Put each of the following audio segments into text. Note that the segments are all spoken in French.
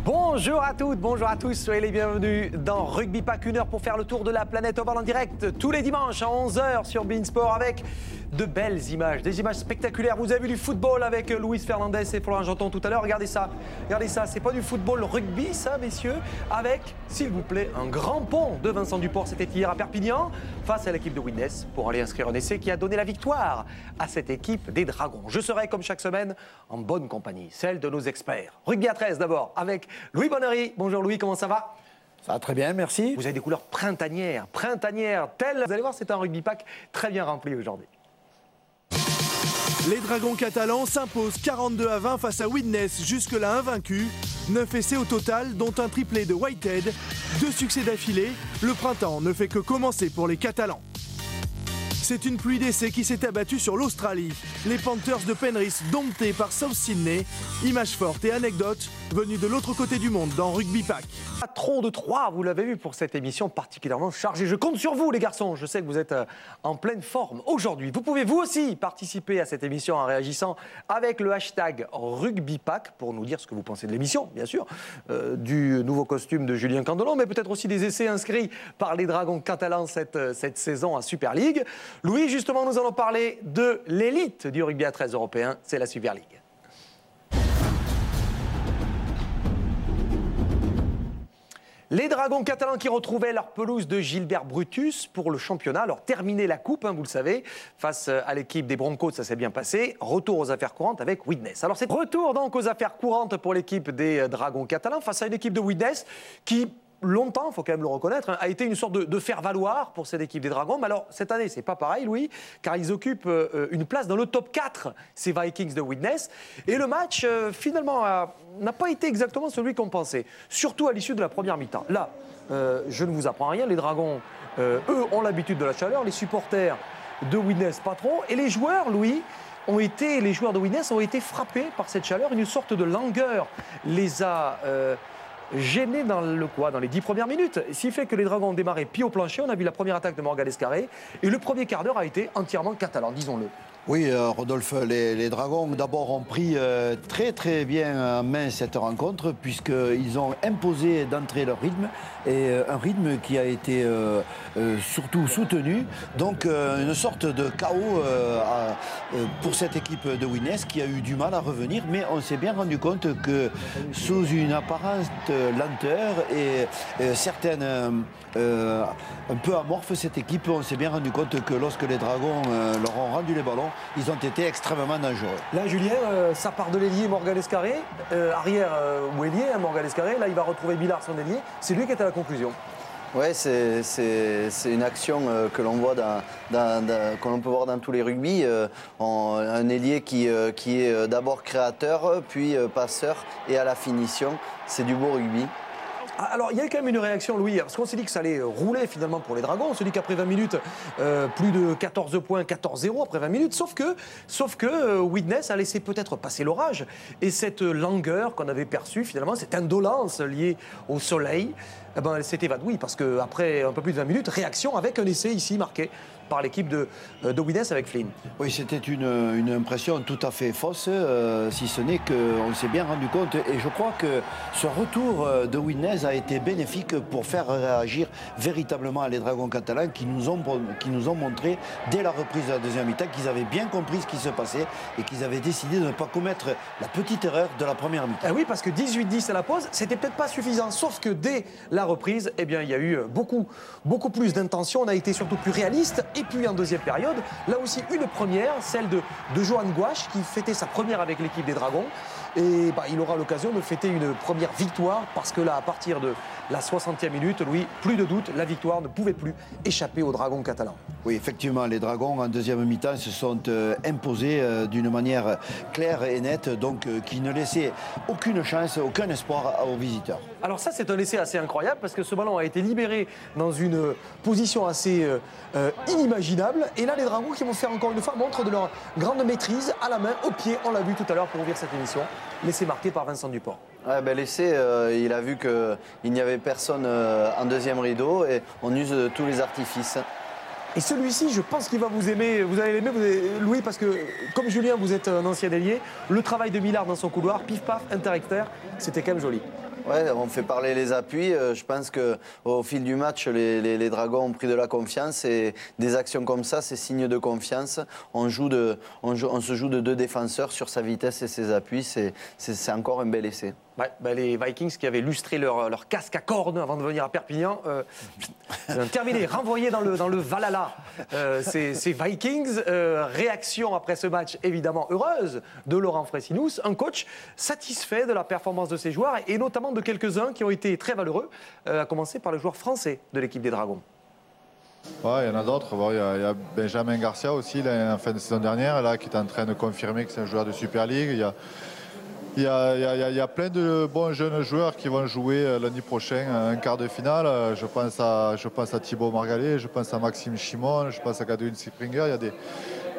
Bonjour à toutes, bonjour à tous, soyez les bienvenus dans Rugby Pack, 1 heure pour faire le tour de la planète ovale en direct tous les dimanches à 11h sur beIN Sport avec de belles images, des images spectaculaires. Vous avez vu du football avec Luis Fernandez et Florent Janton tout à l'heure, regardez ça, c'est pas du football rugby ça messieurs, avec, s'il vous plaît, un grand pont de Vincent Duport, c'était hier à Perpignan, face à l'équipe de Widnes pour aller inscrire un essai qui a donné la victoire à cette équipe des Dragons. Je serai comme chaque semaine en bonne compagnie, celle de nos experts. Rugby à 13 d'abord avec Louis Bonnery. Bonjour Louis, comment ça va ? Ça va très bien, merci. Vous avez des couleurs printanières, telles. Vous allez voir, c'est un rugby pack très bien rempli aujourd'hui. Les Dragons catalans s'imposent 42-20 face à Widnes, jusque-là invaincus. 9 essais au total, dont un triplé de Whitehead. 2 succès d'affilée. Le printemps ne fait que commencer pour les Catalans. C'est une pluie d'essais qui s'est abattue sur l'Australie. Les Panthers de Penrith domptés par South Sydney. Images fortes et anecdotes venues de l'autre côté du monde dans Rugby Pack. Patron de 3, vous l'avez vu pour cette émission particulièrement chargée. Je compte sur vous les garçons, je sais que vous êtes en pleine forme aujourd'hui. Vous pouvez vous aussi participer à cette émission en réagissant avec le hashtag RugbyPack pour nous dire ce que vous pensez de l'émission, bien sûr, du nouveau costume de Julien Candelon, mais peut-être aussi des essais inscrits par les Dragons catalans cette saison en Super League. Louis, justement, nous allons parler de l'élite du rugby à 13 européen, c'est la Super League. Les Dragons catalans qui retrouvaient leur pelouse de Gilbert Brutus pour le championnat. Alors, terminer la coupe, vous le savez, face à l'équipe des Broncos, ça s'est bien passé. Retour aux affaires courantes avec Widnes. Alors, c'est retour donc aux affaires courantes pour l'équipe des Dragons catalans face à une équipe de Widnes qui, longtemps, il faut quand même le reconnaître, a été une sorte de faire-valoir pour cette équipe des Dragons. Mais alors, cette année, c'est pas pareil, Louis, car ils occupent une place dans le top 4, ces Vikings de Widnes. Et le match, finalement, n'a pas été exactement celui qu'on pensait, surtout à l'issue de la première mi-temps. Là, je ne vous apprends rien, les Dragons, eux, ont l'habitude de la chaleur, les supporters de Widnes, pas trop, et les joueurs, Louis, les joueurs de Widnes ont été frappés par cette chaleur, une sorte de langueur les a gênés dans les 10 premières minutes. Ce qui fait que les Dragons ont démarré pied au plancher. On a vu la première attaque de Morgan Escarré. Et le premier quart d'heure a été entièrement catalan, disons-le. Oui, Rodolphe, les Dragons d'abord ont pris très très bien en main cette rencontre puisqu'ils ont imposé d'entrée leur rythme et un rythme qui a été surtout soutenu. Donc une sorte de chaos pour cette équipe de Widnes qui a eu du mal à revenir, mais on s'est bien rendu compte que sous une apparente lenteur et certaines un peu amorphe cette équipe, on s'est bien rendu compte que lorsque les Dragons leur ont rendu les ballons, ils ont été extrêmement dangereux. Là, Julien, ça part de l'ailier Morgan Escarré, arrière ou ailier, Morgan Escarré. Là, il va retrouver Billard, son ailier. C'est lui qui est à la conclusion. Oui, c'est une action que l'on voit que l'on peut voir dans tous les rugby. Un ailier qui est d'abord créateur, puis passeur et à la finition. C'est du beau rugby. Alors, il y a quand même une réaction, Louis, parce qu'on s'est dit que ça allait rouler finalement pour les Dragons. On s'est dit qu'après 20 minutes, plus de 14 points, 14-0 après 20 minutes. Sauf que Widnes a laissé peut-être passer l'orage. Et cette langueur qu'on avait perçue, finalement, cette indolence liée au soleil, elle s'est évadée. Oui, parce qu'après un peu plus de 20 minutes, réaction avec un essai ici marqué par l'équipe de Widnes avec Flynn. Oui, c'était une impression tout à fait fausse, si ce n'est qu'on s'est bien rendu compte. Et je crois que ce retour de Widnes a été bénéfique pour faire réagir véritablement les Dragons catalans qui nous ont montré dès la reprise de la deuxième mi-temps qu'ils avaient bien compris ce qui se passait et qu'ils avaient décidé de ne pas commettre la petite erreur de la première mi-temps. Oui, parce que 18-10 à la pause, c'était peut-être pas suffisant. Sauf que dès la reprise, il y a eu beaucoup plus d'intention. On a été surtout plus réaliste. Et puis en deuxième période, là aussi une première, celle de Johan Gouache qui fêtait sa première avec l'équipe des Dragons. Et il aura l'occasion de fêter une première victoire parce que là, à partir de la 60e minute, Louis, plus de doute, la victoire ne pouvait plus échapper aux Dragons catalans. Oui, effectivement, les Dragons en deuxième mi-temps se sont imposés d'une manière claire et nette, donc qui ne laissait aucune chance, aucun espoir aux visiteurs. Alors ça, c'est un essai assez incroyable parce que ce ballon a été libéré dans une position assez inimaginable. Et là, les Dragons qui vont faire encore une fois montre de leur grande maîtrise à la main, au pied, on l'a vu tout à l'heure pour ouvrir cette émission. L'essai marqué par Vincent Duport. Ouais, l'essai, il a vu qu'il n'y avait personne en deuxième rideau et on use de tous les artifices. Et celui-ci, je pense qu'il va vous aimer. Vous allez l'aimer, Louis, parce que comme Julien, vous êtes un ancien ailier. Le travail de Millard dans son couloir, pif paf, inter-extérieur, c'était quand même joli. Ouais, on fait parler les appuis. Je pense qu'au fil du match, les Dragons ont pris de la confiance et des actions comme ça, c'est signe de confiance. On se joue de 2 défenseurs sur sa vitesse et ses appuis. C'est encore un bel essai. Ouais, les Vikings qui avaient lustré leur casque à cornes avant de venir à Perpignan, terminé, renvoyé dans le Valhalla. Ces Vikings, réaction après ce match évidemment heureuse de Laurent Fraissinou, un coach satisfait de la performance de ses joueurs et notamment de quelques-uns qui ont été très valeureux, à commencer par le joueur français de l'équipe des Dragons. Ouais, il y en a d'autres. Bon, il y a Benjamin Garcia aussi, là, en fin de saison dernière, là, qui est en train de confirmer que c'est un joueur de Super League. Il y a plein de bons jeunes joueurs qui vont jouer lundi prochain un quart de finale. Je pense à Thibaut Margalet, je pense à Maxime Chimon, je pense à Godwin Springer. Il y a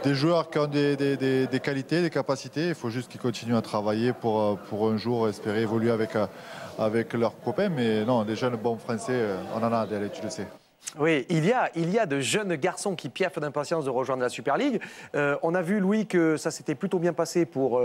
des joueurs qui ont des qualités, des capacités. Il faut juste qu'ils continuent à travailler pour un jour espérer évoluer avec leurs copains. Mais non, des jeunes bons Français, on en a des, tu le sais. Oui, il y a de jeunes garçons qui piaffent d'impatience de rejoindre la Super League. On a vu, Louis, que ça s'était plutôt bien passé pour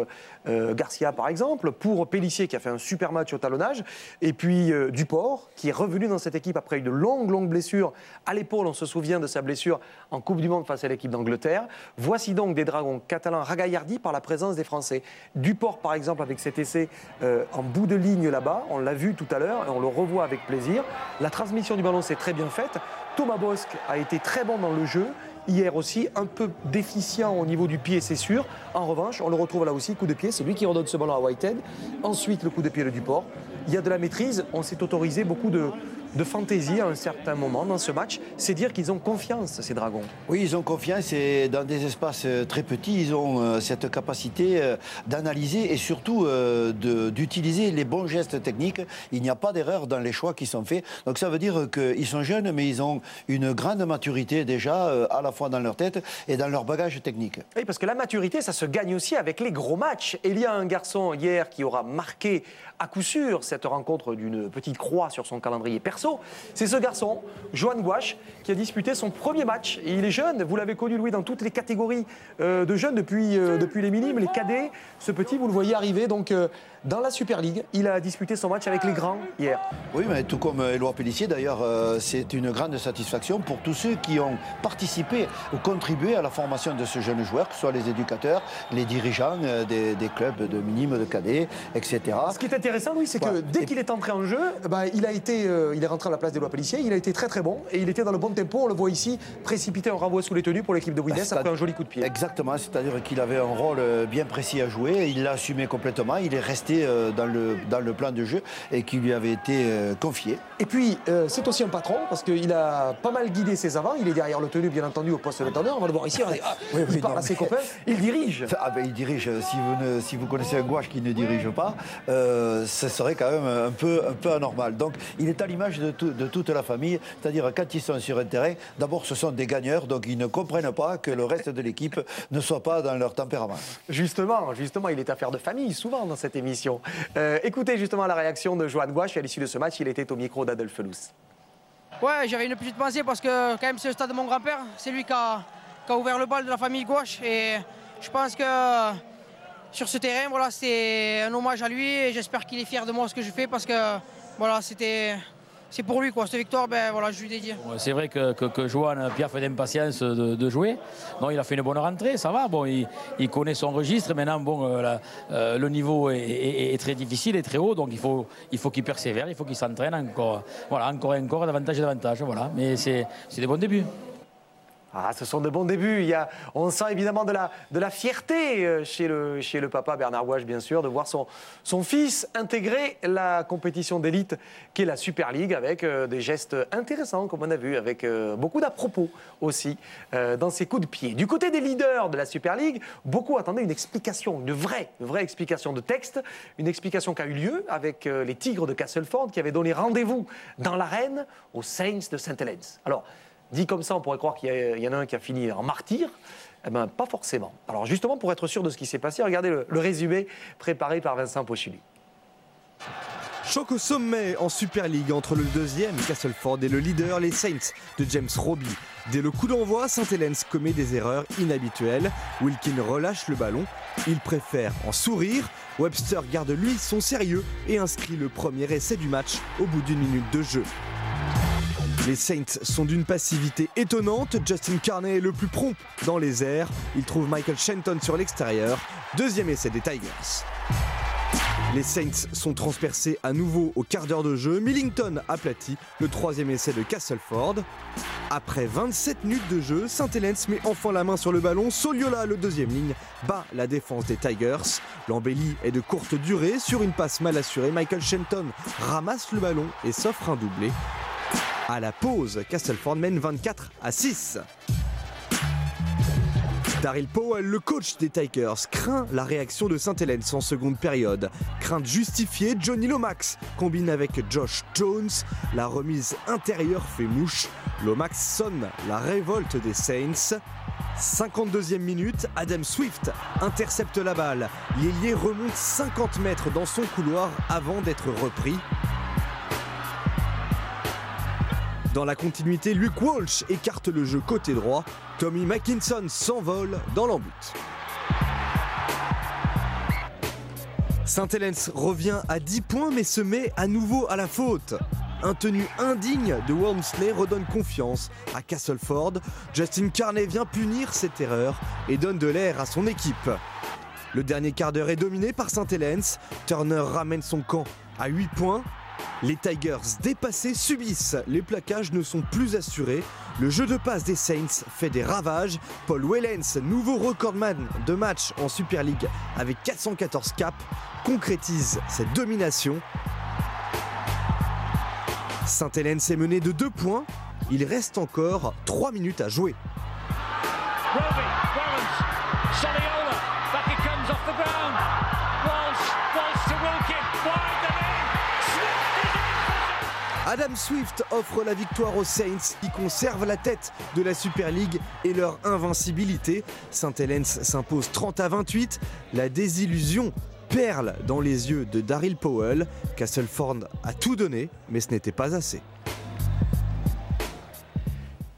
Garcia, par exemple, pour Pélissier, qui a fait un super match au talonnage, et puis Duport, qui est revenu dans cette équipe après une longue blessure à l'épaule. On se souvient de sa blessure en Coupe du Monde face à l'équipe d'Angleterre. Voici donc des Dragons catalans ragaillardis par la présence des Français. Duport, par exemple, avec cet essai en bout de ligne là-bas, on l'a vu tout à l'heure, et on le revoit avec plaisir. La transmission du ballon s'est très bien faite. Thomas Bosc a été très bon dans le jeu. Hier aussi, un peu déficient au niveau du pied, c'est sûr. En revanche, on le retrouve là aussi, coup de pied. C'est lui qui redonne ce ballon à Whitehead. Ensuite, le coup de pied de Duport. Il y a de la maîtrise. On s'est autorisé beaucoup de fantaisie à un certain moment dans ce match. C'est dire qu'ils ont confiance, ces Dragons. Oui, ils ont confiance et dans des espaces très petits, ils ont cette capacité d'analyser et surtout d'utiliser les bons gestes techniques. Il n'y a pas d'erreur dans les choix qui sont faits. Donc ça veut dire qu'ils sont jeunes, mais ils ont une grande maturité déjà, à la fois dans leur tête et dans leur bagage technique. Oui, parce que la maturité, ça se gagne aussi avec les gros matchs. Et il y a un garçon hier qui aura marqué à coup sûr cette rencontre d'une petite croix sur son calendrier perso. C'est ce garçon, Johan Gouache, qui a disputé son premier match. Et il est jeune, vous l'avez connu, Louis, dans toutes les catégories de jeunes depuis les minimes, les cadets. Ce petit, vous le voyez arriver donc dans la Super League. Il a disputé son match avec les grands hier. Oui, mais tout comme Éloi Pélissier, d'ailleurs, c'est une grande satisfaction pour tous ceux qui ont participé ou contribué à la formation de ce jeune joueur, que ce soit les éducateurs, les dirigeants des clubs de minimes, de cadets, etc. Ce qui est intéressant, Louis, c'est que dès qu'il est entré en jeu, il est rentré à la place d'Éloi Pélissier, il a été très bon et il était dans le bon tempo. On le voit ici, précipiter un renvoi sous les tenues pour l'équipe de Widnes après un joli coup de pied. Exactement, c'est-à-dire qu'il avait un rôle bien précis à jouer, il l'a assumé complètement, il est resté dans le plan de jeu et qui lui avait été confié. Et puis, c'est aussi un patron parce qu'il a pas mal guidé ses avants, il est derrière le tenu, bien entendu, au poste d'entraîneur. On va le voir ici, il parle à ses copains, il dirige. Il dirige, si vous connaissez un gouache qui ne dirige pas, ce serait quand même un peu anormal. Donc, il est à l'image de toute la famille, c'est-à-dire quand ils sont sur un terrain, d'abord ce sont des gagneurs, donc ils ne comprennent pas que le reste de l'équipe ne soit pas dans leur tempérament. Justement, il est affaire de famille souvent dans cette émission. Écoutez justement la réaction de Johan Gouache à l'issue de ce match, il était au micro d'Adolphe Lous. Ouais, j'avais une petite pensée parce que quand même c'est le stade de mon grand-père, c'est lui qui a ouvert le bal de la famille Gouache et je pense que sur ce terrain, voilà, c'est un hommage à lui et j'espère qu'il est fier de moi ce que je fais parce que voilà, c'est pour lui, quoi. Cette victoire, je lui dédie. C'est vrai que Johan piaffe d'impatience de jouer. Non, il a fait une bonne rentrée, ça va. Bon, il connaît son registre. Maintenant, le niveau est très difficile et très haut. Donc, il faut qu'il persévère, il faut qu'il s'entraîne encore. Voilà, encore, davantage. Voilà. Mais c'est des bons débuts. Ah, ce sont de bons débuts. On sent évidemment de la fierté chez le papa Bernard Gouache, bien sûr, de voir son fils intégrer la compétition d'élite qu'est la Super League avec des gestes intéressants, comme on a vu, avec beaucoup d'à-propos aussi dans ses coups de pied. Du côté des leaders de la Super League, beaucoup attendaient une explication, une vraie explication de texte, une explication qui a eu lieu avec les Tigres de Castleford qui avaient donné rendez-vous dans l'arène aux Saints de St. Helens. Alors, dit comme ça, on pourrait croire qu'il y en a un qui a fini en martyr. Eh bien, pas forcément. Alors justement, pour être sûr de ce qui s'est passé, regardez le résumé préparé par Vincent Pochulu. Choc au sommet en Super League entre le deuxième Castleford et le leader, les Saints de James Roby. Dès le coup d'envoi, Saint-Helens commet des erreurs inhabituelles. Wilkin relâche le ballon. Il préfère en sourire. Webster garde lui son sérieux et inscrit le premier essai du match au bout d'1 minute de jeu. Les Saints sont d'une passivité étonnante. Justin Carney est le plus prompt dans les airs. Il trouve Michael Shenton sur l'extérieur. Deuxième essai des Tigers. Les Saints sont transpercés à nouveau au quart d'heure de jeu. Millington aplati le troisième essai de Castleford. Après 27 minutes de jeu, Saint-Helens met enfin la main sur le ballon. Soliola, le deuxième ligne, bat la défense des Tigers. L'embellie est de courte durée. Sur une passe mal assurée, Michael Shenton ramasse le ballon et s'offre un doublé. À la pause, Castleford mène 24-6. Daryl Powell, le coach des Tigers, craint la réaction de Saint-Helens en seconde période. Crainte justifiée, Johnny Lomax combine avec Josh Jones. La remise intérieure fait mouche. Lomax sonne la révolte des Saints. 52e minute, Adam Swift intercepte la balle. L'ailier remonte 50 mètres dans son couloir avant d'être repris. Dans la continuité, Luke Walsh écarte le jeu côté droit. Tommy Mackinson s'envole dans l'en-but. Saint-Helens revient à 10 points mais se met à nouveau à la faute. Un tenue indigne de Wormsley redonne confiance à Castleford. Justin Carney vient punir cette erreur et donne de l'air à son équipe. Le dernier quart d'heure est dominé par Saint-Helens. Turner ramène son camp à 8 points. Les Tigers dépassés subissent, les plaquages ne sont plus assurés. Le jeu de passe des Saints fait des ravages. Paul Wellens, nouveau recordman de match en Super League avec 414 caps, concrétise cette domination. Saint-Helens est mené de 2 points. Il reste encore 3 minutes à jouer. Adam Swift offre la victoire aux Saints qui conservent la tête de la Super League et leur invincibilité. Saint-Helens s'impose 30-28. La désillusion perle dans les yeux de Daryl Powell. Castleford a tout donné, mais ce n'était pas assez.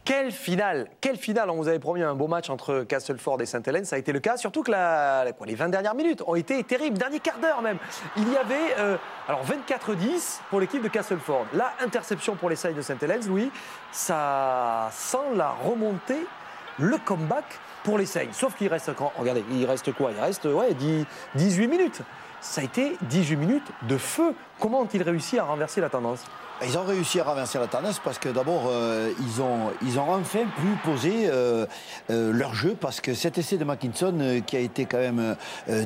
Quelle finale! On vous avait promis un beau match entre Castleford et Saint-Helens, ça a été le cas, surtout que les 20 dernières minutes ont été terribles, dernier quart d'heure même. Il y avait 24-10 pour l'équipe de Castleford. La interception pour les Saints de Saint-Helens, Louis, ça sent la remontée, le comeback pour les Saints. Sauf qu'il reste, regardez, il reste quoi? Il reste 18 minutes. Ça a été 18 minutes de feu. Comment ont-ils réussi à renverser la tendance? Ils ont réussi à renverser la tendance parce que d'abord, ils ont enfin pu poser leur jeu parce que cet essai de Mackinson qui a été quand même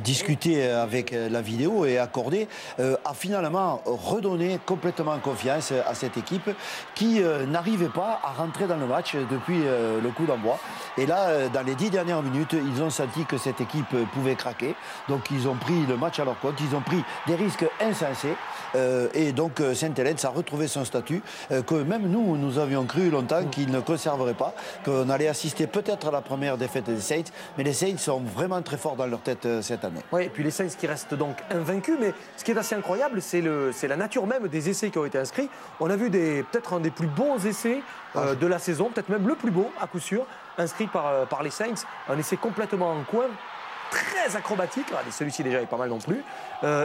discuté avec la vidéo et accordé a finalement redonné complètement confiance à cette équipe qui n'arrivait pas à rentrer dans le match depuis le coup d'envoi. Et là, dans les 10 dernières minutes, ils ont senti que cette équipe pouvait craquer. Donc ils ont pris le match à leur compte, ils ont pris des risques insensés. Et donc Saint-Helens a retrouvé son statut que même nous avions cru longtemps qu'il ne conserverait pas, qu'on allait assister peut-être à la première défaite des Saints, mais les Saints sont vraiment très forts dans leur tête cette année. Oui, et puis les Saints qui restent donc invaincus, mais ce qui est assez incroyable, c'est la nature même des essais qui ont été inscrits. On a vu peut-être un des plus bons essais de la saison, peut-être même le plus beau à coup sûr, inscrit par les Saints, un essai complètement en coin, très acrobatique, celui-ci déjà est pas mal non plus,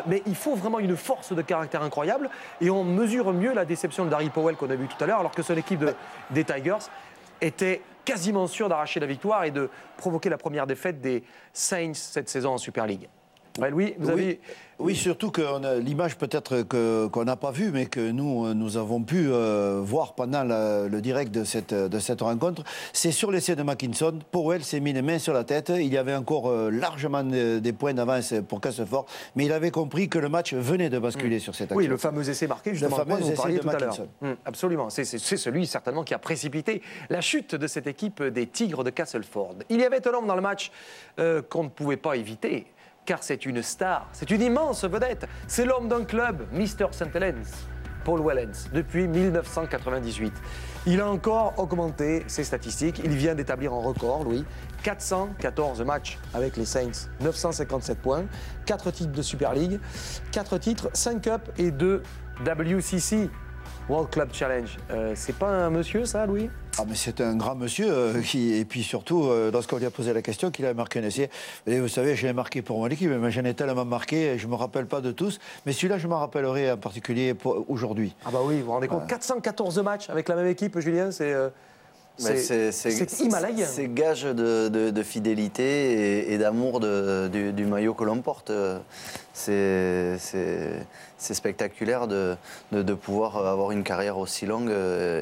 mais il faut vraiment une force de caractère incroyable et on mesure mieux la déception de Daryl Powell qu'on a vu tout à l'heure, alors que son équipe des Tigers était quasiment sûre d'arracher la victoire et de provoquer la première défaite des Saints cette saison en Super League. Ouais, Louis, vous avez... Oui, surtout que l'image peut-être qu'on n'a pas vue, mais que nous avons pu voir pendant le direct de cette rencontre, c'est sur l'essai de Mackinson. Powell s'est mis les mains sur la tête. Il y avait encore largement des points d'avance pour Castleford, mais il avait compris que le match venait de basculer sur cette action. Oui, le fameux essai marqué, justement, le fameux essai de Mackinson. Absolument, c'est celui certainement qui a précipité la chute de cette équipe des Tigres de Castleford. Il y avait un homme dans le match qu'on ne pouvait pas éviter, car c'est une star, c'est une immense vedette. C'est l'homme d'un club, Mr. Saint-Helens, Paul Wellens, depuis 1998. Il a encore augmenté ses statistiques. Il vient d'établir un record, Louis. 414 matchs avec les Saints, 957 points, 4 titres de Super League, 4 titres, 5 Cups et 2 WCC. World Club Challenge. C'est pas un monsieur, ça, Louis? Ah, mais c'est un grand monsieur, et puis surtout, lorsqu'on lui a posé la question, qu'il a marqué un essai. Et vous savez, j'ai marqué pour mon équipe, mais j'en ai tellement marqué, je ne me rappelle pas de tous. Mais celui-là, je m'en rappellerai en particulier aujourd'hui. Ah bah oui, vous vous rendez compte, 414 matchs avec la même équipe, Julien, c'est himalayen. C'est gage de fidélité et d'amour du maillot que l'on porte. C'est spectaculaire de pouvoir avoir une carrière aussi longue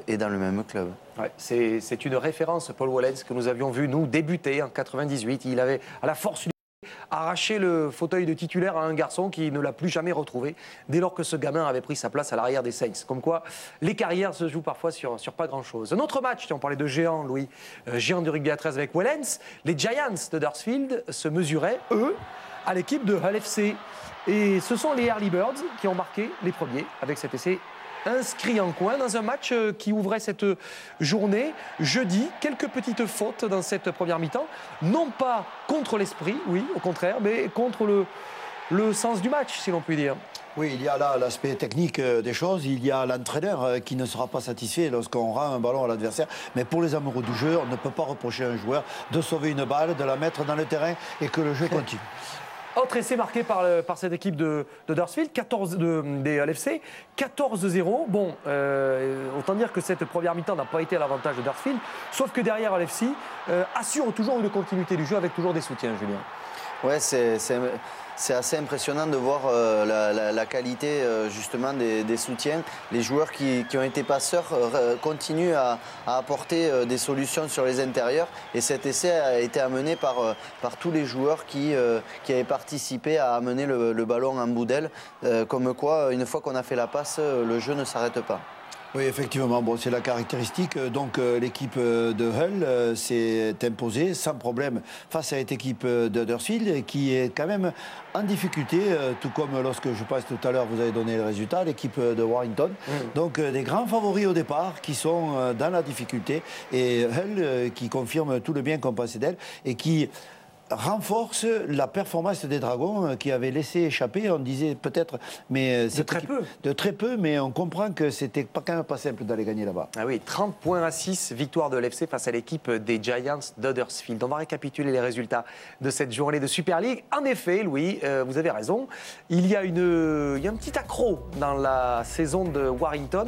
et dans le même club. Ouais, c'est une référence, Paul Wellens, que nous avions vu, nous, débuter en 98. Il avait, à la force, arraché le fauteuil de titulaire à un garçon qui ne l'a plus jamais retrouvé dès lors que ce gamin avait pris sa place à l'arrière des Saints. Comme quoi, les carrières se jouent parfois sur pas grand-chose. Un autre match, on parlait de géant, Louis, géant du rugby à 13 avec Wellens, les Giants de Huddersfield se mesuraient, eux, à l'équipe de Hull FC. Et ce sont les Early Birds qui ont marqué les premiers avec cet essai inscrit en coin dans un match qui ouvrait cette journée. Jeudi, quelques petites fautes dans cette première mi-temps, non pas contre l'esprit, oui, au contraire, mais contre le sens du match, si l'on peut dire. Oui, il y a là l'aspect technique des choses, il y a l'entraîneur qui ne sera pas satisfait lorsqu'on rend un ballon à l'adversaire. Mais pour les amoureux du jeu, on ne peut pas reprocher à un joueur de sauver une balle, de la mettre dans le terrain et que le jeu continue. Autre essai marqué par cette équipe de Huddersfield, des LFC, 14-0. Bon, autant dire que cette première mi-temps n'a pas été à l'avantage de Huddersfield, sauf que derrière LFC assure toujours une continuité du jeu avec toujours des soutiens, Julien. Ouais, c'est assez impressionnant de voir la qualité justement des soutiens. Les joueurs qui ont été passeurs continuent à apporter des solutions sur les intérieurs. Et cet essai a été amené par tous les joueurs qui avaient participé à amener le ballon en bout d'aile. Comme quoi, une fois qu'on a fait la passe, le jeu ne s'arrête pas. Oui, effectivement, bon, c'est la caractéristique. Donc l'équipe de Hull s'est imposée sans problème face à cette équipe d'Huddersfield qui est quand même en difficulté, tout comme lorsque je passe tout à l'heure, vous avez donné le résultat, l'équipe de Warrington. Donc des grands favoris au départ qui sont dans la difficulté et Hull qui confirme tout le bien qu'on pensait d'elle et qui renforce la performance des Dragons qui avaient laissé échapper, on disait peut-être, mais de très peu, mais on comprend que c'était quand même pas simple d'aller gagner là-bas. Ah oui, 30 points à 6, victoire de l'FC face à l'équipe des Giants d'Huddersfield. On va récapituler les résultats de cette journée de Super League. En effet, Louis, vous avez raison, il y a un petit accroc dans la saison de Warrington.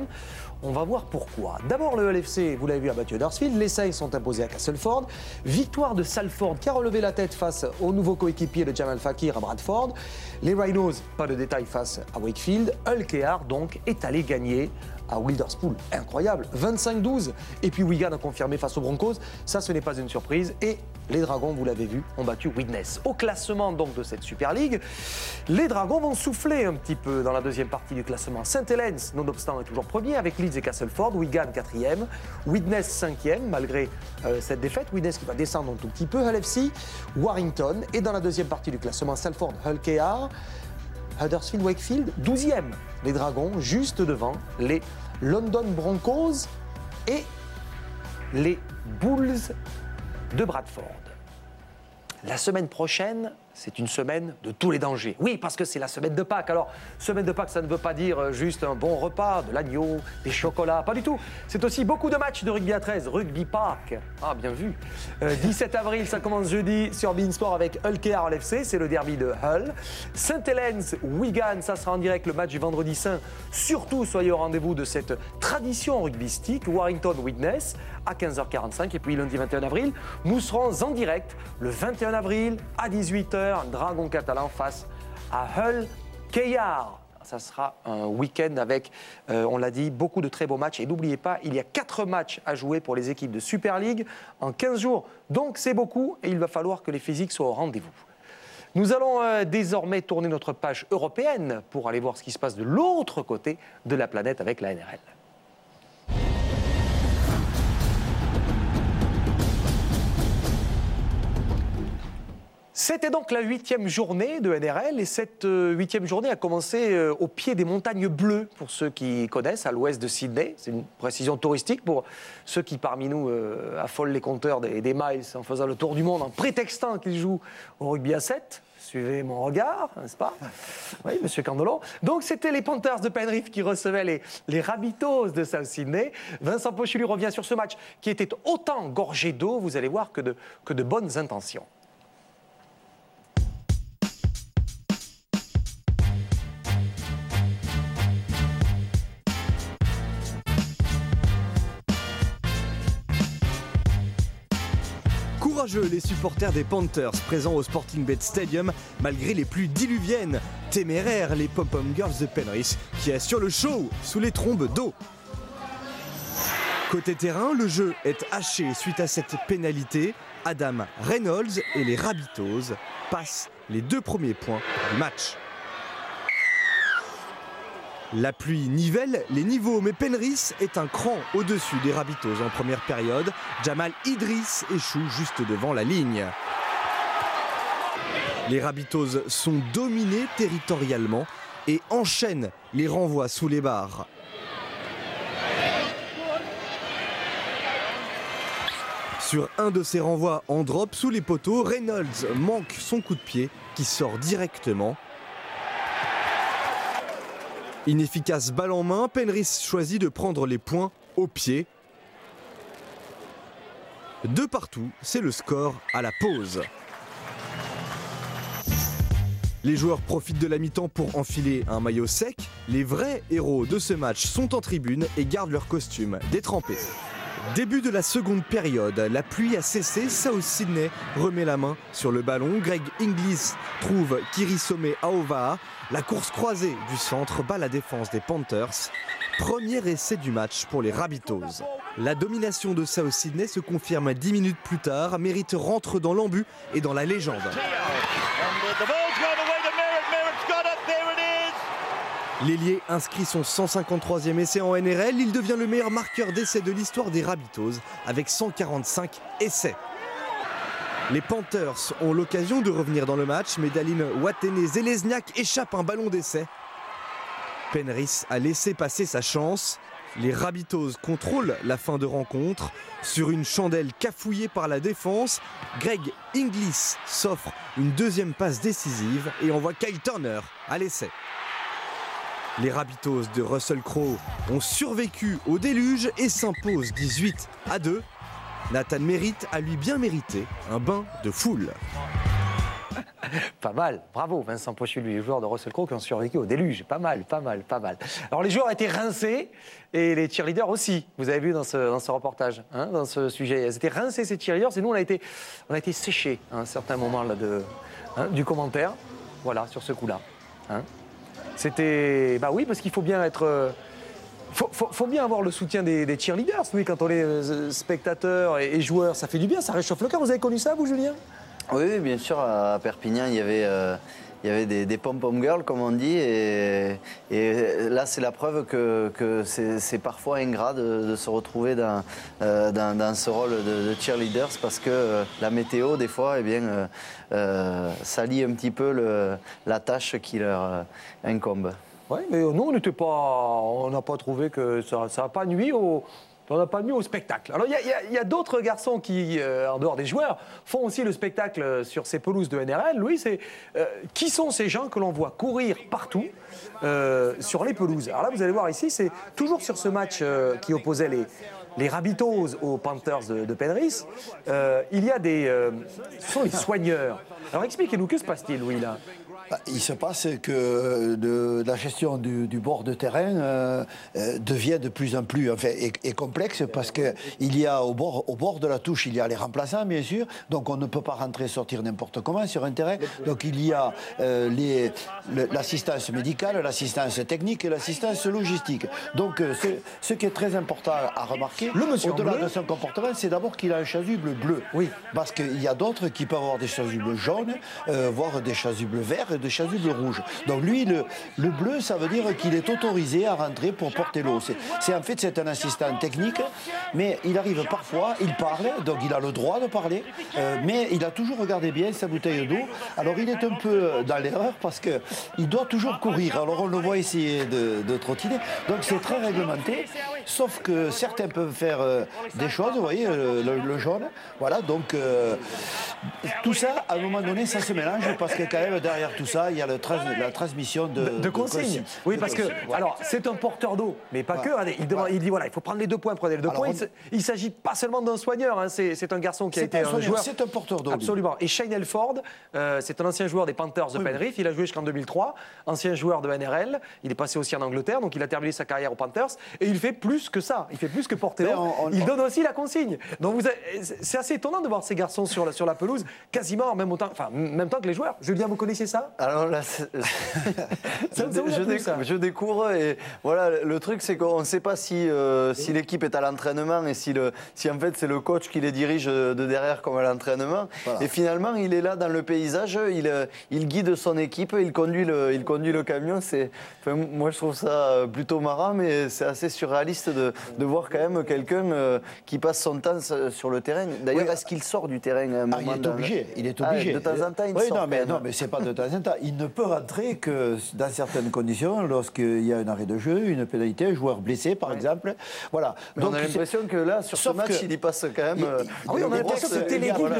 On va voir pourquoi. D'abord, le LFC, vous l'avez vu, a battu Huddersfield. Les Saints sont imposés à Castleford. Victoire de Salford qui a relevé la tête face au nouveau coéquipier de Jamal Fakir à Bradford. Les Rhinos, pas de détails face à Wakefield. Hull KR, donc, est allé gagner à Wilderspool. Incroyable, 25-12. Et puis Wigan a confirmé face aux Broncos. Ça, ce n'est pas une surprise. Et les Dragons, vous l'avez vu, ont battu Widnes. Au classement donc de cette Super League, les Dragons vont souffler un petit peu dans la deuxième partie du classement. St Helens, nonobstant, est toujours premier avec Leeds et Castleford. Wigan 4e, Widnes 5e malgré cette défaite. Widnes qui va descendre un tout petit peu. Hull FC, Warrington. Et dans la deuxième partie du classement, Salford, Hull KR, Huddersfield, Wakefield, 12e. Les Dragons juste devant les London Broncos et les Bulls de Bradford. La semaine prochaine, c'est une semaine de tous les dangers. Oui, parce que c'est la semaine de Pâques. Alors, semaine de Pâques, ça ne veut pas dire juste un bon repas, de l'agneau, des chocolats, pas du tout. C'est aussi beaucoup de matchs de rugby à 13, Rugby Park. Ah, bien vu. 17 avril, ça commence jeudi sur beIN Sport avec Hull KR LFC, c'est le derby de Hull. St Helens, Wigan, ça sera en direct le match du vendredi saint. Surtout, soyez au rendez-vous de cette tradition rugbystique. Warrington, Widnes à 15h45. Et puis lundi 21 avril, nous serons en direct le 21 avril à 18h. Dragon catalan face à Hull KR. Ça sera un week-end avec, on l'a dit, beaucoup de très beaux matchs. Et n'oubliez pas, il y a 4 matchs à jouer pour les équipes de Super League en 15 jours. Donc c'est beaucoup et il va falloir que les physiques soient au rendez-vous. Nous allons désormais tourner notre page européenne pour aller voir ce qui se passe de l'autre côté de la planète avec la NRL. C'était donc la 8e journée de NRL et cette 8e journée a commencé au pied des montagnes bleues, pour ceux qui connaissent, à l'ouest de Sydney. C'est une précision touristique pour ceux qui parmi nous affolent les compteurs des miles en faisant le tour du monde, en prétextant qu'ils jouent au rugby à 7. Suivez mon regard, n'est-ce pas? Oui, monsieur Candolo. Donc, c'était les Panthers de Penrith qui recevaient les Rabbitohs de South Sydney. Vincent Pochulu revient sur ce match qui était autant gorgé d'eau, vous allez voir, que de bonnes intentions. Courageux les supporters des Panthers présents au Sportingbet Stadium malgré les pluies diluviennes. Téméraires les Pom-Pom Girls de Penrith qui assurent le show sous les trombes d'eau. Côté terrain, le jeu est haché suite à cette pénalité. Adam Reynolds et les Rabbitohs passent les 2 premiers points du match. La pluie nivelle les niveaux, mais Penrith est un cran au-dessus des Rabbitohs en première période. Jamal Idriss échoue juste devant la ligne. Les Rabbitohs sont dominés territorialement et enchaînent les renvois sous les barres. Sur un de ces renvois en drop sous les poteaux, Reynolds manque son coup de pied qui sort directement. Inefficace balle en main, Penrith choisit de prendre les points au pied. 2 partout, c'est le score à la pause. Les joueurs profitent de la mi-temps pour enfiler un maillot sec. Les vrais héros de ce match sont en tribune et gardent leur costume détrempé. Début de la seconde période, la pluie a cessé, South Sydney remet la main sur le ballon. Greg Inglis trouve Kirisome Aova'a. La course croisée du centre bat la défense des Panthers. Premier essai du match pour les Rabbitohs. La domination de South Sydney se confirme 10 minutes plus tard. Merritt rentre dans l'embu et dans la légende. L'ailier inscrit son 153e essai en NRL. Il devient le meilleur marqueur d'essais de l'histoire des Rabbitohs avec 145 essais. Les Panthers ont l'occasion de revenir dans le match, mais Daline Watene-Zelezniak échappe un ballon d'essai. Penrith a laissé passer sa chance. Les Rabbitohs contrôlent la fin de rencontre. Sur une chandelle cafouillée par la défense, Greg Inglis s'offre une deuxième passe décisive et envoie Kyle Turner à l'essai. Les Rabbitohs de Russell Crowe ont survécu au déluge et s'imposent 18-2. Nathan Merritt a lui bien mérité un bain de foule. Pas mal, bravo Vincent Pochulu, les joueurs de Russell Crowe qui ont survécu au déluge. Pas mal. Alors les joueurs étaient rincés et les cheerleaders aussi, vous avez vu dans ce reportage, hein, dans ce sujet. Elles étaient rincées ces cheerleaders et nous on a été séchés à un certain moment là, du commentaire, voilà, sur ce coup-là. Hein. C'était, bah oui, parce qu'il faut bien être... Faut bien avoir le soutien des cheerleaders, oui, quand on est spectateur et joueur, ça fait du bien, ça réchauffe le cœur. Vous avez connu ça, vous, Julien? Oui, bien sûr, à Perpignan, il y avait des pom-pom girls, comme on dit, et là, c'est la preuve que c'est parfois ingrat de se retrouver dans ce rôle de cheerleaders, parce que la météo, des fois, eh bien, salit un petit peu la tâche qui leur incombe. Oui, mais nous, on n'a pas trouvé que ça n'a pas nuit au spectacle. Alors, il y a d'autres garçons qui, en dehors des joueurs, font aussi le spectacle sur ces pelouses de NRL. Louis, qui sont ces gens que l'on voit courir partout sur les pelouses? Alors là, vous allez voir ici, c'est toujours sur ce match qui opposait les Rabbitohs aux Panthers de Penrith. Il y a ce sont les soigneurs. Alors, expliquez-nous, que se passe-t-il, Louis, là? Il se passe que la gestion du bord de terrain devient de plus en plus est complexe, parce qu'il y a au bord de la touche, il y a les remplaçants, bien sûr, donc on ne peut pas rentrer et sortir n'importe comment sur un terrain. Donc il y a l'assistance médicale, l'assistance technique et l'assistance logistique. Donc ce qui est très important à remarquer, au-delà de son comportement, c'est d'abord qu'il a un chasuble bleu. Oui. Parce qu'il y a d'autres qui peuvent avoir des chasubles jaunes, voire des chasubles verts, de chasuble rouge. Donc lui, le bleu, ça veut dire qu'il est autorisé à rentrer pour porter l'eau. En fait, c'est un assistant technique, mais il arrive parfois, il parle, donc il a le droit de parler, mais il a toujours regardé bien sa bouteille d'eau. Alors il est un peu dans l'erreur parce qu'il doit toujours courir. Alors on le voit essayer de trottiner. Donc c'est très réglementé, sauf que certains peuvent faire des choses, vous voyez, le jaune. Voilà, donc tout ça, à un moment donné, ça se mélange parce que quand même derrière tout ça, il y a la transmission de consignes. Oui, parce que, alors, c'est un porteur d'eau, mais pas que. Il dit, voilà, il faut prendre les 2 points, prenez les 2 points. Il ne s'agit pas seulement d'un soigneur, hein, c'est un garçon qui a été un joueur. C'est un porteur d'eau. Absolument. Et Shane Elford, c'est un ancien joueur des Panthers de Penrith, il a joué jusqu'en 2003, ancien joueur de NRL, il est passé aussi en Angleterre, donc il a terminé sa carrière aux Panthers, et il fait plus que ça, il fait plus que porter l'eau, il donne aussi la consigne. Donc c'est assez étonnant de voir ces garçons sur la pelouse, quasiment en même temps que les joueurs. Julien, vous connaissez ça? Alors là, je découvre, et voilà, le truc c'est qu'on ne sait pas si l'équipe est à l'entraînement et si en fait c'est le coach qui les dirige de derrière comme à l'entraînement. Voilà. Et finalement, il est là dans le paysage, il guide son équipe, il conduit le camion. Moi, je trouve ça plutôt marrant, mais c'est assez surréaliste de voir quand même quelqu'un qui passe son temps sur le terrain. D'ailleurs, est-ce qu'il sort du terrain à un moment? Il est obligé. De temps en temps, il sort. Non, mais c'est pas de temps en temps. Il ne peut rentrer que dans certaines conditions, lorsqu'il y a un arrêt de jeu, une pénalité, un joueur blessé, par exemple. Voilà. Donc, on a l'impression que là, sur ce match, il y passe quand même. Oui, on a l'impression que c'était les joueurs.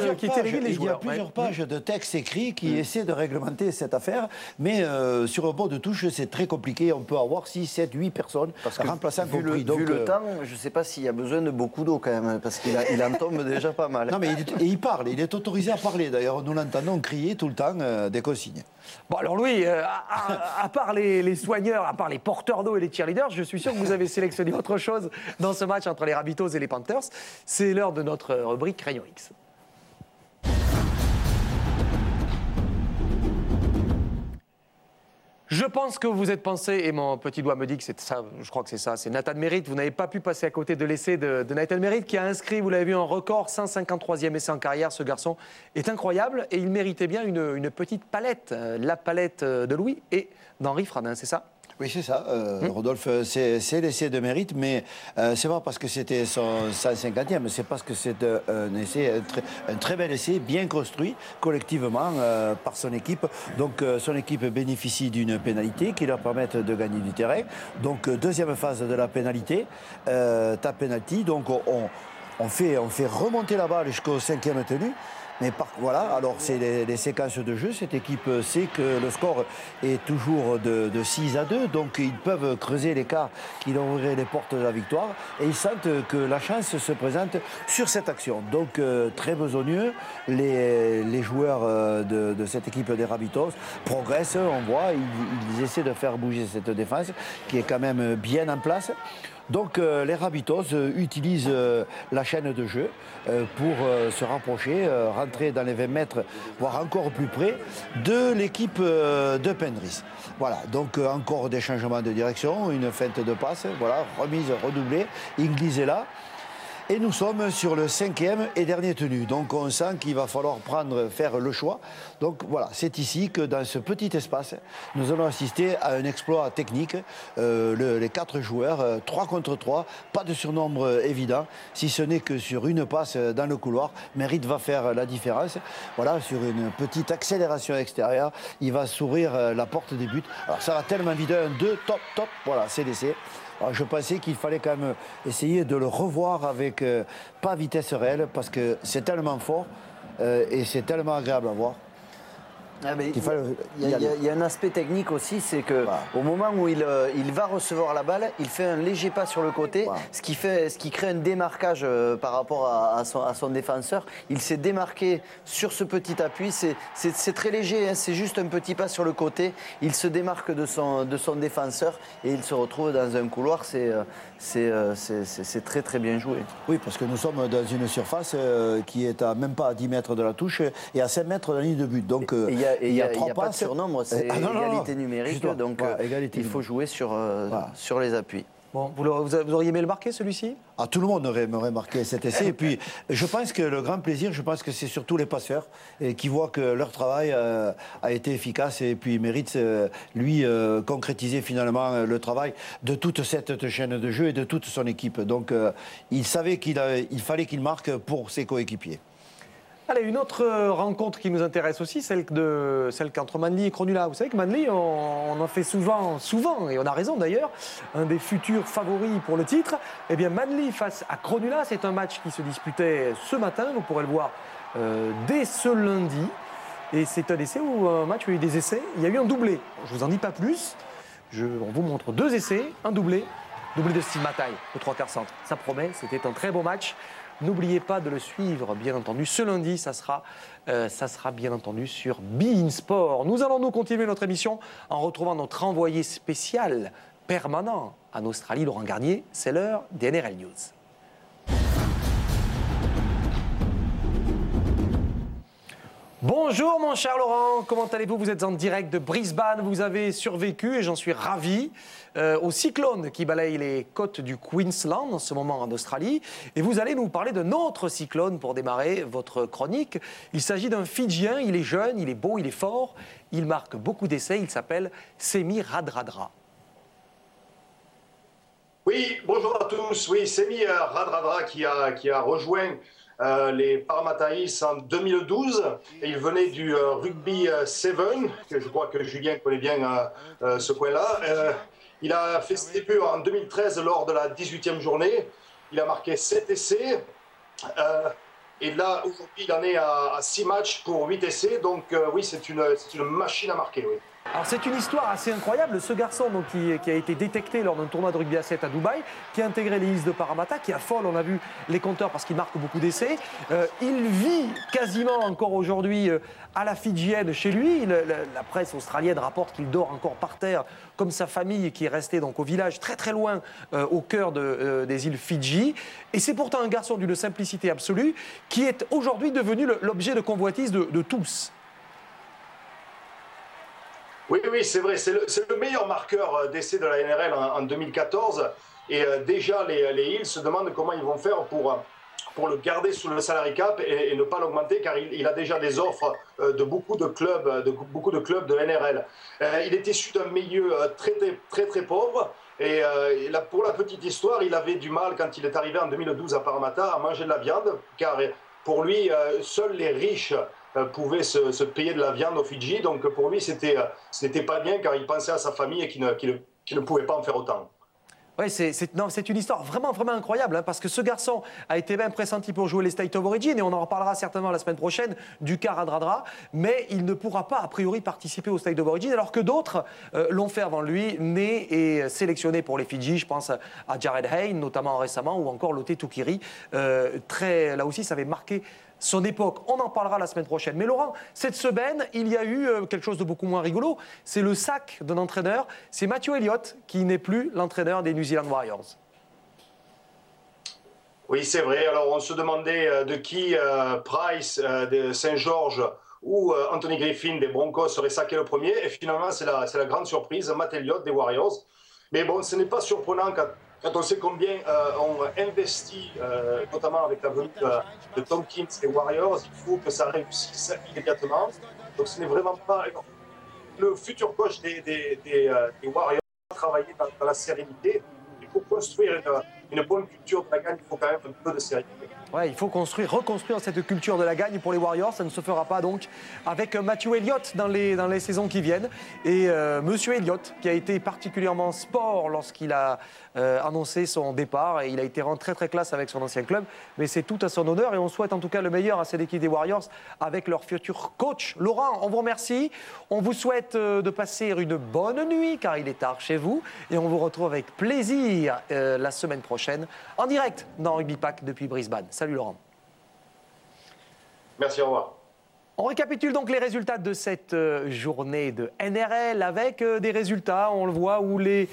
Il y a plusieurs pages de textes écrits qui essaient de réglementer cette affaire, mais sur un banc de touche, c'est très compliqué. On peut avoir 6, 7, 8 personnes remplaçant compris. Vu le temps, je ne sais pas s'il y a besoin de beaucoup d'eau quand même, parce qu'il en tombe déjà pas mal. Non, mais il parle, il est autorisé à parler. D'ailleurs, nous l'entendons crier tout le temps des consignes. Bon, alors Louis, à part les soigneurs, à part les porteurs d'eau et les cheerleaders, je suis sûr que vous avez sélectionné autre chose dans ce match entre les Rabbitohs et les Panthers. C'est l'heure de notre rubrique Rayon X. Je pense que vous vous êtes pensé, et mon petit doigt me dit que c'est ça, je crois que c'est ça, c'est Nathan Merritt. Vous n'avez pas pu passer à côté de l'essai de Nathan Merritt qui a inscrit, vous l'avez vu, un record, 153e essai en carrière. Ce garçon est incroyable et il méritait bien une petite palette, la palette de Louis et d'Henri Fradin, c'est ça? Oui, c'est ça, Rodolphe, c'est l'essai de Mérite, mais c'est pas parce que c'était son 150e, c'est parce que c'est un très bel essai, bien construit collectivement par son équipe. Donc son équipe bénéficie d'une pénalité qui leur permet de gagner du terrain. Donc deuxième phase de la pénalité, ta pénalty, donc on fait remonter la balle jusqu'au 5e tenu. Mais voilà, alors c'est les séquences de jeu. Cette équipe sait que le score est toujours de 6-2, donc ils peuvent creuser l'écart qui leur ouvrirait les portes de la victoire. Et ils sentent que la chance se présente sur cette action. Donc très besogneux, les joueurs de cette équipe des Rabbitohs progressent, on voit, ils essaient de faire bouger cette défense qui est quand même bien en place. Donc les Rabbitohs utilisent la chaîne de jeu pour se rapprocher, rentrer dans les 20 mètres, voire encore plus près, de l'équipe de Penrith. Voilà, donc encore des changements de direction, une feinte de passe, voilà, remise, redoublée, Inglis est là. Et nous sommes sur le 5e et dernier tenu. Donc on sent qu'il va falloir faire le choix. Donc voilà, c'est ici que dans ce petit espace, nous allons assister à un exploit technique. Les 4 joueurs, 3 contre 3, pas de surnombre évident, si ce n'est que sur une passe dans le couloir, Merritt va faire la différence. Voilà, sur une petite accélération extérieure, il va s'ouvrir la porte des buts. Alors ça va tellement vite, 1, 2, top, voilà, c'est l'essai. Alors, je pensais qu'il fallait quand même essayer de le revoir avec pas vitesse réelle parce que c'est tellement fort et c'est tellement agréable à voir. Il y a un aspect technique aussi, c'est que au moment où il va recevoir la balle, il fait un léger pas sur le côté, ce qui crée un démarquage par rapport à son défenseur. Il s'est démarqué sur ce petit appui, c'est très léger, hein, c'est juste un petit pas sur le côté. Il se démarque de son défenseur et il se retrouve dans un couloir. C'est très très bien joué. Oui, parce que nous sommes dans une surface qui est à même pas à 10 mètres de la touche et à 5 mètres de la ligne de but. Donc il n'y a pas de surnombre, c'est égalité numérique, donc égalité il faut jouer sur les appuis. Bon, vous auriez aimé le marquer, celui-ci? Ah, tout le monde aurait marqué cet essai. Et puis, je pense que le grand plaisir, c'est surtout les passeurs qui voient que leur travail a été efficace et puis mérite, lui, concrétiser finalement le travail de toute cette chaîne de jeu et de toute son équipe. Donc, il savait qu'il fallait qu'il marque pour ses coéquipiers. Allez, une autre rencontre qui nous intéresse aussi, celle qu'entre Manly et Cronulla. Vous savez que Manly, on en fait souvent, et on a raison d'ailleurs, un des futurs favoris pour le titre. Eh bien, Manly face à Cronulla, c'est un match qui se disputait ce matin, vous pourrez le voir dès ce lundi. Et c'est un essai ou un match où il y a eu des essais. Il y a eu un doublé. Je vous en dis pas plus. On vous montre 2 essais, un doublé de Steve Matai au 3/4 centre. Ça promet, c'était un très beau match. N'oubliez pas de le suivre, bien entendu. Ce lundi, ça sera bien entendu sur beIN Sport. Nous allons continuer notre émission en retrouvant notre envoyé spécial permanent en Australie, Laurent Garnier. C'est l'heure des NRL News. Bonjour mon cher Laurent, comment allez-vous? Vous êtes en direct de Brisbane, vous avez survécu et j'en suis ravi au cyclone qui balaye les côtes du Queensland en ce moment en Australie. Et vous allez nous parler d'un autre cyclone pour démarrer votre chronique. Il s'agit d'un Fidjien, il est jeune, il est beau, il est fort, il marque beaucoup d'essais, il s'appelle Semi Radradra. Oui, bonjour à tous. Oui, Semi Radradra qui a rejoint les Parramatta Eels en 2012. Et il venait du rugby 7, que je crois que Julien connaît bien ce coin-là. Il a fait ses débuts en 2013 lors de la 18e journée. Il a marqué 7 essais. Et là, aujourd'hui, il en est à 6 matchs pour 8 essais. Donc oui, c'est une machine à marquer, oui. Alors c'est une histoire assez incroyable, ce garçon donc, qui a été détecté lors d'un tournoi de rugby à 7 à Dubaï, qui a intégré les Eels de Parramatta, qui affole, on a vu les compteurs parce qu'il marque beaucoup d'essais. Il vit quasiment encore aujourd'hui à la Fidjienne chez lui. La presse australienne rapporte qu'il dort encore par terre, comme sa famille qui est restée donc, au village très très loin au cœur des îles Fidji. Et c'est pourtant un garçon d'une simplicité absolue qui est aujourd'hui devenu l'objet de convoitise de tous. Oui, c'est vrai, c'est le meilleur marqueur d'essai de la NRL en 2014. Et déjà, les Eels se demandent comment ils vont faire pour le garder sous le salary cap et ne pas l'augmenter, car il a déjà des offres de beaucoup de clubs de NRL. Il est issu d'un milieu très pauvre. Et pour la petite histoire, il avait du mal, quand il est arrivé en 2012 à Parramatta, à manger de la viande, car pour lui, seuls les riches pouvait se payer de la viande au Fidji. Donc pour lui, ce n'était pas bien, car il pensait à sa famille et qu'il ne pouvait pas en faire autant. Oui, c'est une histoire vraiment incroyable, hein, parce que ce garçon a été même pressenti pour jouer les State of Origin, et on en reparlera certainement la semaine prochaine, du cas Radradra, mais il ne pourra pas a priori participer au State of Origin, alors que d'autres l'ont fait avant lui, né et sélectionné pour les Fidji. Je pense à Jared Hayne, notamment récemment, ou encore Lote Tuqiri. Là aussi, ça avait marqué son époque. On en parlera la semaine prochaine. Mais Laurent, cette semaine, il y a eu quelque chose de beaucoup moins rigolo. C'est le sac d'un entraîneur. C'est Matthew Elliott qui n'est plus l'entraîneur des New Zealand Warriors. Oui, c'est vrai. Alors, on se demandait de qui Price de Saint-Georges ou Anthony Griffin des Broncos serait saqué le premier. Et finalement, c'est la grande surprise, Matt Elliott des Warriors. Mais bon, ce n'est pas surprenant quand on sait combien on investit, notamment avec la venue de Tompkins et Warriors. Il faut que ça réussisse immédiatement. Donc ce n'est vraiment pas... Le futur coach des Warriors a travaillé dans la sérénité. Et pour construire une bonne culture de la gagne, il faut quand même un peu de sérénité. Ouais, il faut reconstruire cette culture de la gagne pour les Warriors. Ça ne se fera pas donc avec Matthew Elliott dans les saisons qui viennent. Et Monsieur Elliott, qui a été particulièrement sport lorsqu'il a annoncé son départ. Et il a été rendu très classe avec son ancien club. Mais c'est tout à son honneur. Et on souhaite en tout cas le meilleur à cette équipe des Warriors avec leur futur coach. Laurent, on vous remercie. On vous souhaite de passer une bonne nuit, car il est tard chez vous. Et on vous retrouve avec plaisir la semaine prochaine en direct dans Rugby Pack depuis Brisbane. Salut Laurent. Merci, au revoir. On récapitule donc les résultats de cette journée de NRL avec des résultats, on le voit, où les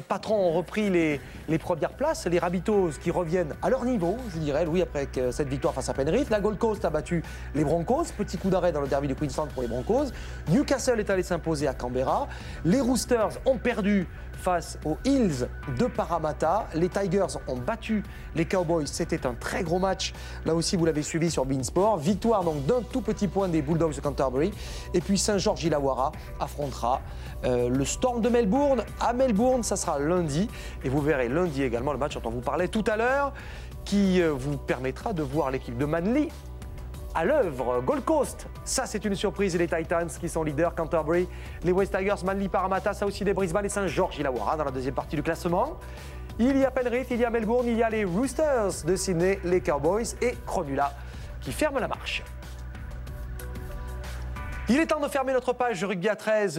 patrons ont repris les premières places. Les Rabbitohs qui reviennent à leur niveau, je dirais, oui, après cette victoire face à Penrith. La Gold Coast a battu les Broncos. Petit coup d'arrêt dans le derby de Queensland pour les Broncos. Newcastle est allé s'imposer à Canberra. Les Roosters ont perdu face aux Hills de Parramatta. Les Tigers ont battu les Cowboys. C'était un très gros match. Là aussi, vous l'avez suivi sur beIN Sport. Victoire donc d'un tout petit point des Bulldogs de Canterbury. Et puis Saint-Georges-Illawarra affrontera le Storm de Melbourne à Melbourne. Ça sera lundi. Et vous verrez lundi également le match dont on vous parlait tout à l'heure, qui vous permettra de voir l'équipe de Manly à l'œuvre. Gold Coast, ça c'est une surprise. Et les Titans qui sont leaders, Canterbury, les West Tigers, Manly, Parramatta, ça aussi des Brisbane et Saint-Georges-Illawarra dans la deuxième partie du classement. Il y a Penrith, il y a Melbourne, il y a les Roosters de Sydney, les Cowboys et Cronulla qui ferment la marche. Il est temps de fermer notre page rugby à 13